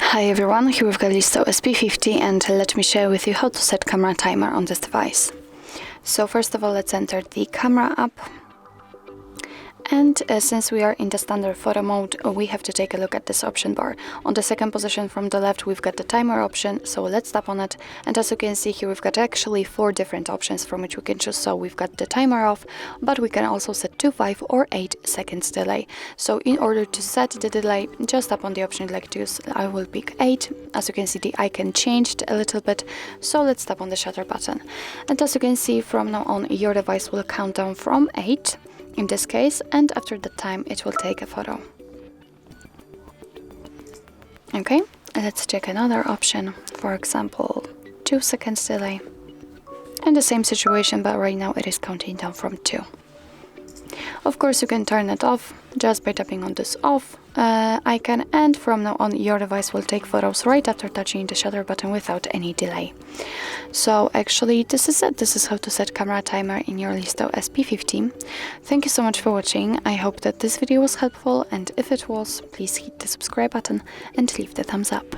Hi everyone, here we've got Listo SP50 and let me share with you how to set camera timer on this device. So first of all, let's enter the camera app. And since we are in the standard photo mode, we have to take a look at this option bar. On the second position from the left, we've got the timer option, so let's tap on it. And as you can see here, we've got actually 4 different options from which we can choose. So we've got the timer off, but we can also set to 5 or 8 seconds delay. So in order to set the delay, just tap on the option you'd like to use. I will pick 8. As you can see, the icon changed a little bit, so let's tap on the shutter button. And as you can see, from now on, your device will count down from 8. In this case, and after that time it will take a photo. Okay, let's check another option, for example 2 seconds delay, and the same situation, but right now it is counting down from 2. Of course, you can turn it off just by tapping on this off icon, and from now on your device will take photos right after touching the shutter button without any delay. So actually this is it. This is how to set camera timer in your Listo SP50. Thank you so much for watching. I hope that this video was helpful, and if it was, please hit the subscribe button and leave the thumbs up.